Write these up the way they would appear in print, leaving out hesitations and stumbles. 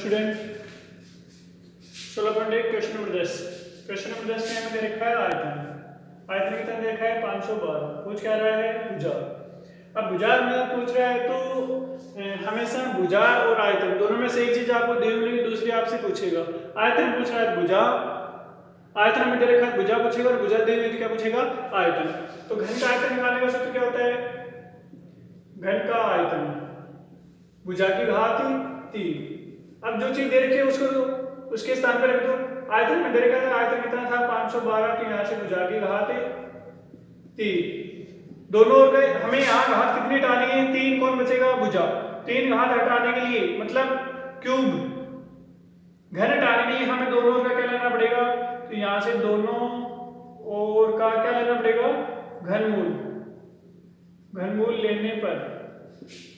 Student 16.1 question number 10 में हमें दे रखा है आयतन कितना दे रखा है 512। पूछ क्या रहा है भुजा। अब भुजा में पूछ रहा है तो हमेशा भुजा और आयतन दोनों में से एक चीज आपको दी हुई दूसरी आपसे पूछेगा। आयतन पूछ रहा है भुजा, आयतन में दे रखा है भुजा पूछेगा और भुजा दी हुई तो क्या पूछेगा आयतन। तो घन का आयतन निकालने का सूत्र क्या होता है, घन का आयतन भुजा की घात 3। अब जो चीज दे रखी है उसको उसके स्थान पर रख दो। आयतन में दे रखा है आयतन कितना था 512, तो यहाँ से भुजा की घात 3 दोनों ओर गए। हमें यहाँ घात कितनी हटानी है 3, कौन बचेगा भुजा। 3 घात हटाने के लिए मतलब क्यूब घन हटाने के लिए हमें दोनों ओर का क्या लेना पड़ेगा, तो यहाँ से दोनों ओर का क्या लेना पड़ेगा घनमूल। घनमूल लेने पर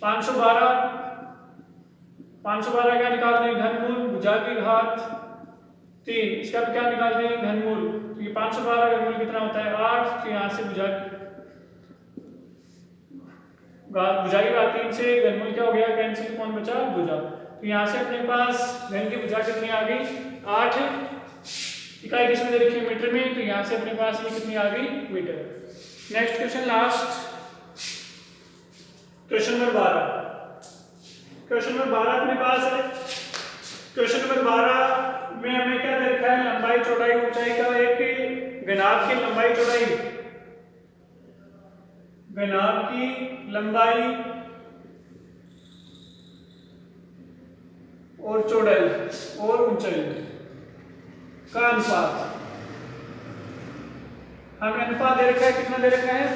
512 क्या निकालते हैं घनमूल, भुजा की घात 3, इसका क्या निकालते हैं घनमूल। तो ये 512 घनमूल कितना होता है 8, तो यहाँ से भुजा की घात 3 से घनमूल क्या हो गया कैंसिल, कौन बचा भुजा। तो यहाँ से अपने पास घन की भुजा कितनी आ गई 8, इकाई किसमें दे रखी है मीटर में, तो यहाँ से अपने पास ये कितनी आ गई metre. Next question last question number 12 अपने पास है। क्वेश्चन नंबर 12 में हमें क्या दे रखा है लंबाई चौड़ाई ऊंचाई का एक घनाभ की लंबाई चौड़ाई, घनाभ की लंबाई और चौड़ाई और ऊंचाई का अनुपात। हमें अनुपात दे रखा है कितना दे रखा है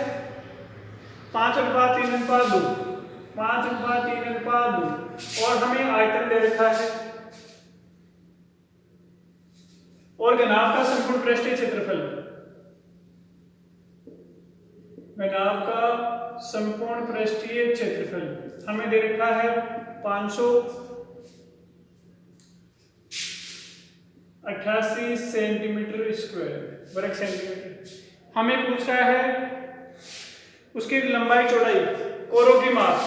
5:3:2, 5:3:2 और हमें आयतन दे रखा है और घनाभ का संपूर्ण पृष्ठीय क्षेत्रफल, घनाभ का संपूर्ण पृष्ठीय क्षेत्रफल हमें दे रखा है 588 सेंटीमीटर स्क्वायर वर्ग सेंटीमीटर। हमें पूछ रहा है उसकी लंबाई चौड़ाई, कोरों की माप,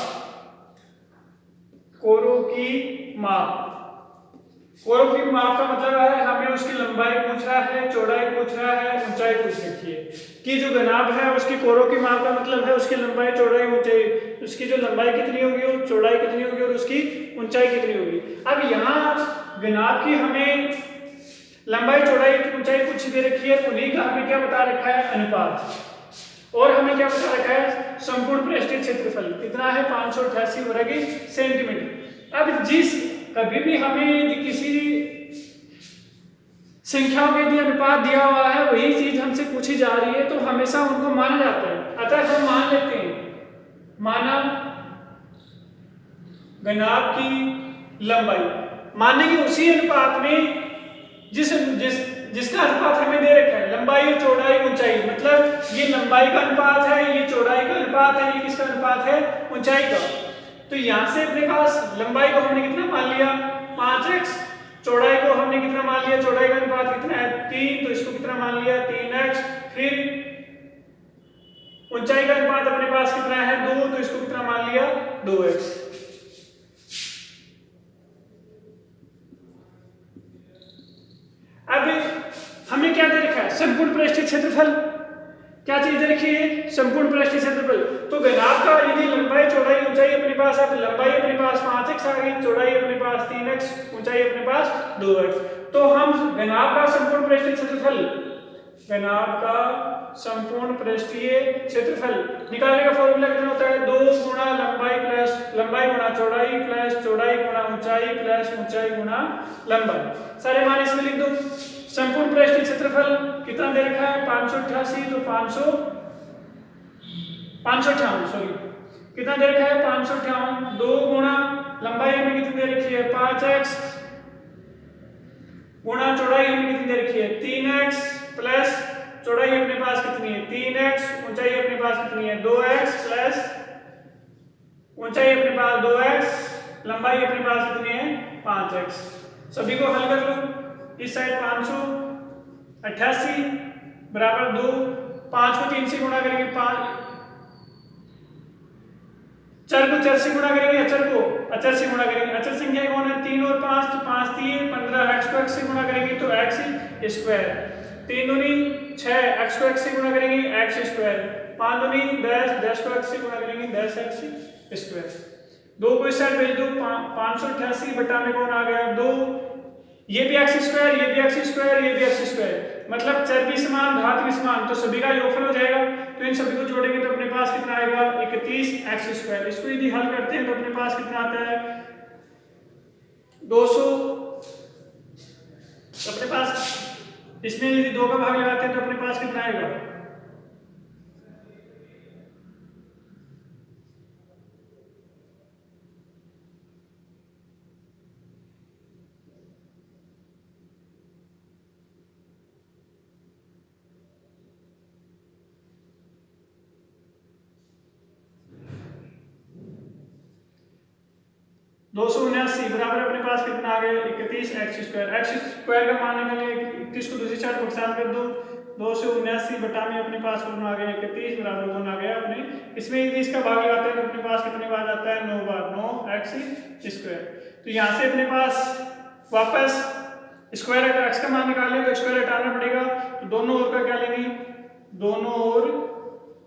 कोरों की माप का मतलब है हमें उसकी लंबाई पूछ रहा है, चौड़ाई पूछ रहा है, ऊंचाई पूछ रखी है कि जो घनाभ है उसकी कोरों की माप का मतलब है उसकी लंबाई चौड़ाई ऊंचाई, उसकी जो लंबाई कितनी होगी और चौड़ाई कितनी होगी और उसकी ऊंचाई कितनी होगी। अब यहाँ घनाभ की हमें लंबाई चौड़ाई ऊंचाई कुछ दे रखी है, उन्हीं का हमें क्या बता रखा है अनुपात, और हमें क्या बता रखा है संपूर्ण पृष्ठीय क्षेत्रफल कितना है 588 वर्ग सेंटीमीटर। अब जिस कभी भी हमें किसी संख्याओं के लिए अनुपात दिया हुआ है वही चीज हमसे पूछी जा रही है तो हमेशा उनको माना जाता है। अतः हम मान लेते हैं माना घनाभ की लंबाई, मानेंगे उसी अनुपात में जिसका अनुपात हमें दे रखा है लंबाई चौड़ाई ऊंचाई, मतलब ये लंबाई का अनुपात है, ये चौड़ाई का अनुपात है, ये किसका अनुपात है ऊंचाई का। तो यहां से अपने पास लंबाई को हमने कितना मान लिया 5x, चौड़ाई को हमने कितना मान लिया, चौड़ाई का अनुपात कितना है 3, तो इसको कितना मान लिया 3x, फिर ऊंचाई का अनुपात अपने पास कितना है 2, तो इसको कितना मान लिया 2x। अब हमें क्या दे रखा है संपूर्ण पृष्ठीय क्षेत्रफल, क्या चीज दे रखी है संपूर्ण पृष्ठीय क्षेत्रफल। तो घनाभ का यदि लंबाई चौड़ाई ऊंचाई अपने पास है, लंबाई अपने पास 5x आ गई, चौड़ाई अपने पास 3x, ऊंचाई अपने पास 2x, तो हम घनाभ का संपूर्ण पृष्ठीय क्षेत्रफल, घनाभ का संपूर्ण पृष्ठीय क्षेत्रफल निकालने का फॉर्मूला कितना होता है 2 गुणा लंबाई प्लस लंबाई गुणा चौड़ाई प्लस चौड़ाई गुणा ऊंचाई प्लस ऊंचाई गुणा लंबाई। सारे मान इसमें लिख दो। संपूर्ण पृष्ठीय क्षेत्रफल कितना दे रखा है 588, तो 558 सॉरी कितना दे रखा है 558, 2 गुणा लंबाई हमें कितनी दे रखी है 5x गुणा चौड़ाई हमें कितनी दे रखी है 3x प्लस चौड़ाई अपने पास कितनी है 3x, ऊंचाई अपने पास कितनी है 2x प्लस ऊंचाई अपने पास 2x, लंबाई अपने पास कितनी है 5x। सभी को हल कर लो। इस साइड 588 बराबर 2, 5 को 3 से गुणा करेंगे 5, चर को चर से गुणा करेंगे, अचर को अचर से गुणा करेंगे। अचर संख्या कौन है? 3 और 5, तो 5 3 15, x को x से गुणा करेंगे तो x स्क्वायर, 3 दूनी 6, x को x से गुणा करेंगे x स्क्वायर, 5 दूनी 10, 10 को x से गुणा करेंगे 10x स्क्वायर। 2 को इस साइड भेज दो, 588 बटा में कौन आ गया 2, ये भी x स्क्वायर, ये भी x स्क्वायर, ये भी x स्क्वायर, मतलब चर भी समान घात भी समान, तो सभी का योगफल हो जाएगा। तो इन सभी को जोड़ेंगे तो अपने पास कितना आएगा 31x स्क्वायर। इसको यदि हल करते हैं तो अपने पास कितना आता है 200, अपने पास इसमें यदि 2 का भाग लगाते हैं तो अपने पास कितना आएगा 279 बराबर अपने पास कितना आ गया 31x स्क्वायर। x स्क्वायर का मान निकालने 31 को दूसरी साइड नुकसान कर दो, 279 बटा में अपने पास कितना आ गया 31 बराबर कौन आ गया अपने, इसमें यदि इसका भाग लगाते हैं तो अपने पास कितने बार आता है 9 बार, 9x स्क्वायर। तो यहाँ से अपने पास वापस स्क्वायर अगर x का मान निकालें तो स्क्वायर हटाना पड़ेगा, तो दोनों ओर का क्या लेंगे, दोनों ओर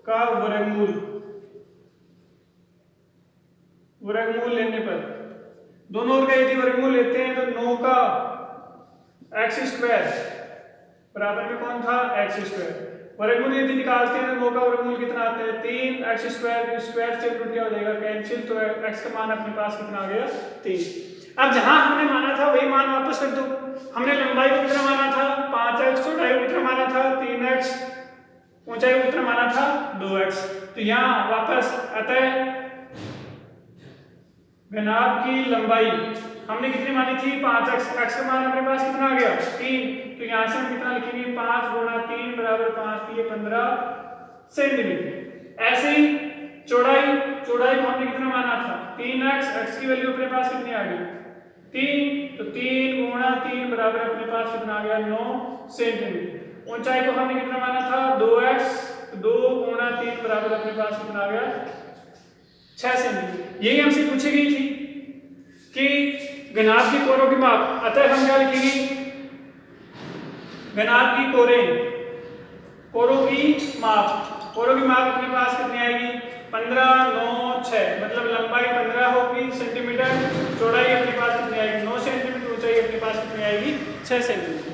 का वर्गमूल लेने पर, दोनों ओर का यदि वर्गमूल लेते हैं तो 9 का x स्क्वायर बराबर में कौन था x स्क्वायर, वर्गमूल यदि निकालते हैं तो 9 का वर्गमूल कितना आता है 3x स्क्वायर, स्क्वायर से क्या हो जाएगा कैंसिल, तो x का मान अपने पास कितना आ गया 3। अब जहां हमने माना था वही मान वापस कर दो, हमने लंबाई को कितना माना था 5x, चौड़ाई को कितना माना था 3x, ऊंचाई को कितना माना था 2x, तो यहाँ वापस अतः घनाभ की लंबाई हमने कितनी मानी थी 5x, x का मान अपने पास कितना आ गया 3, तो यहाँ से हम कितना लिखेंगे 5 गुणा 3 बराबर 5 3 15 सेंटीमीटर। ऐसे ही चौड़ाई को हमने कितना माना था 3x, x की वैल्यू अपने पास कितनी आ गई 3, तो 3 गुणा 3 बराबर अपने पास कितना आ गया 9 सेंटीमीटर। ऊंचाई को हमने कितना माना था 2x, 2 गुणा 3 बराबर अपने पास कितना आ गया 6 सेंटीमीटर। यही हमसे पूछी गई थी कि घनाभ की कोरों की माप, अतः हम क्या लिखेंगे घनाभ की कोरों की माप अपने पास कितनी आएगी 15 9 6, मतलब लंबाई 15 होगी सेंटीमीटर, चौड़ाई अपने पास कितनी आएगी 9 सेंटीमीटर, ऊंचाई अपने पास कितनी आएगी 6 सेंटीमीटर।